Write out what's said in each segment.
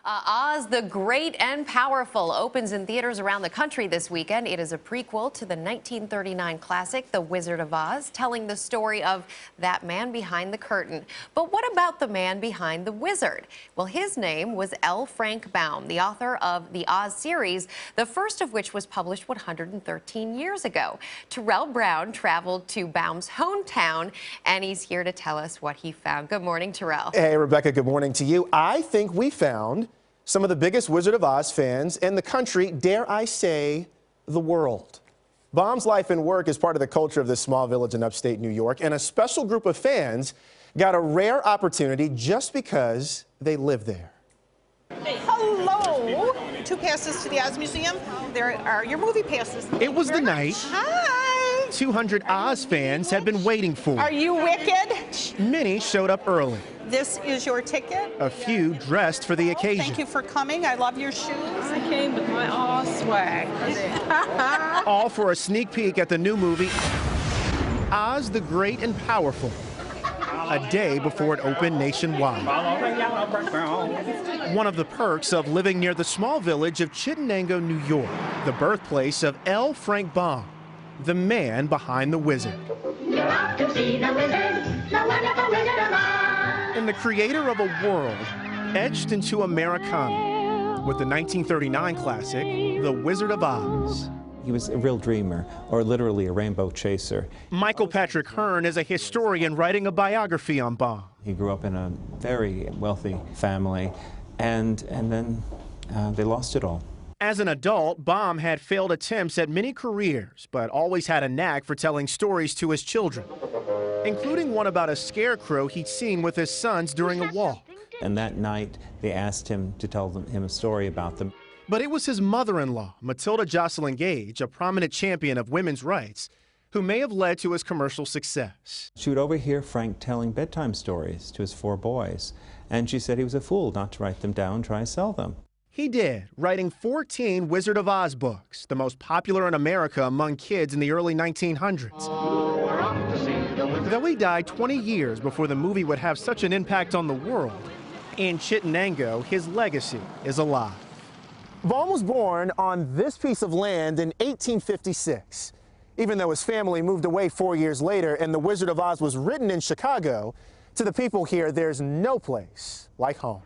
Oz the Great and Powerful opens in theaters around the country this weekend. It is a prequel to the 1939 classic, The Wizard of Oz, telling the story of that man behind the curtain. But what about the man behind the wizard? Well, his name was L. Frank Baum, the author of the Oz series, the first of which was published 113 years ago. Terrell Brown traveled to Baum's hometown, and he's here to tell us what he found. Good morning, Terrell. Hey, Rebecca, good morning to you. I think we found some of the biggest Wizard of Oz fans in the country, dare I say, the world. Baum's life and work is part of the culture of this small village in upstate New York, and a special group of fans got a rare opportunity just because they live there. Hello! 2 passes to the Oz Museum. There are your movie passes. It was the night Hi! 200 Oz fans had been waiting for. Are you wicked? Many showed up early. This is your ticket. A few dressed for the occasion. Thank you for coming. I love your shoes. I came with my Oz swag. All for a sneak peek at the new movie, Oz the Great and Powerful, a day before it opened nationwide. One of the perks of living near the small village of Chittenango, New York, the birthplace of L. Frank Baum, the man behind the wizard. You're off to see the wizard, the wonderful Wizard of Oz. And the creator of a world etched into Americana with the 1939 classic, The Wizard of Oz. He was a real dreamer, or literally a rainbow chaser. Michael Patrick Hearn is a historian writing a biography on Baum. He grew up in a very wealthy family, and then they lost it all. As an adult, Baum had failed attempts at many careers, but always had a knack for telling stories to his children, including one about a scarecrow he'd seen with his sons during a walk. And that night, they asked him to tell him a story about them. But it was his mother-in-law, Matilda Jocelyn Gage, a prominent champion of women's rights, who may have led to his commercial success. She would overhear Frank telling bedtime stories to his 4 boys, and she said he was a fool not to write them down, try to sell them. He did, writing 14 Wizard of Oz books, the most popular in America among kids in the early 1900s. Though he died 20 years before the movie would have such an impact on the world, in Chittenango, his legacy is alive. Baum was born on this piece of land in 1856. Even though his family moved away 4 years later and The Wizard of Oz was written in Chicago, to the people here, there's no place like home.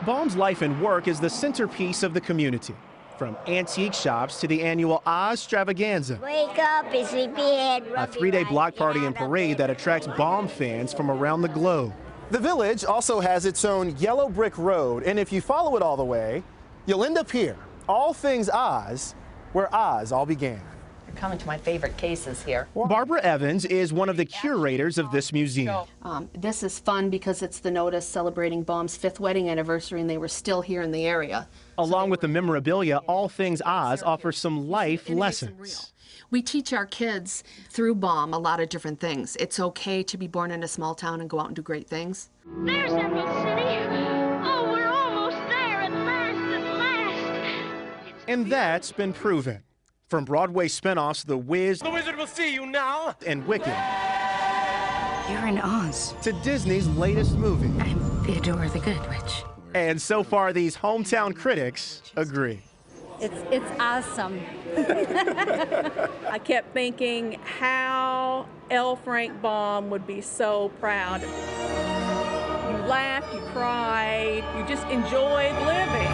Baum's life and work is the centerpiece of the community, from antique shops to the annual Oz Extravaganza, Wake up, you sleepyhead. a 3-day block party and parade that attracts Baum fans from around the globe. The village also has its own yellow brick road, and if you follow it all the way, you'll end up here, all things Oz, where Oz all began. You're coming to my favorite cases here. Barbara Evans is one of the curators of this museum. This is fun because it's the notice celebrating Baum's 5th wedding anniversary, and they were still here in the area. Along with the memorabilia, All Things Oz offers some life lessons. We teach our kids through Baum a lot of different things. It's okay to be born in a small town and go out and do great things. There's Emerald City. Oh, we're almost there at last. And that's been proven. From Broadway spinoffs The Wiz, The Wizard will see you now, and Wicked, You're in Oz. to Disney's latest movie. I'm Theodora the Good Witch. And so far, these hometown critics agree. It's awesome. I kept thinking how L. Frank Baum would be so proud. You laughed, you cried, you just enjoyed living.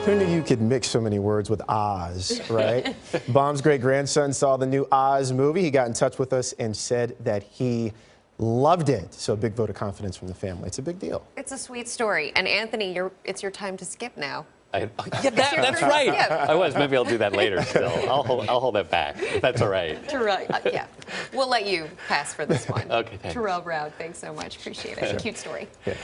Who knew you could mix so many words with Oz, right? Baum's great-grandson saw the new Oz movie. He got in touch with us and said that he loved it. So a big vote of confidence from the family. It's a big deal. It's a sweet story. And Anthony, it's your time to skip now. Yeah, that's right. I was. Maybe I'll do that later still. I'll hold that back. That's all right. Terrell, yeah. We'll let you pass for this one. Okay, thanks. Terrell Brown, thanks so much. Appreciate it. Cute story. Yeah.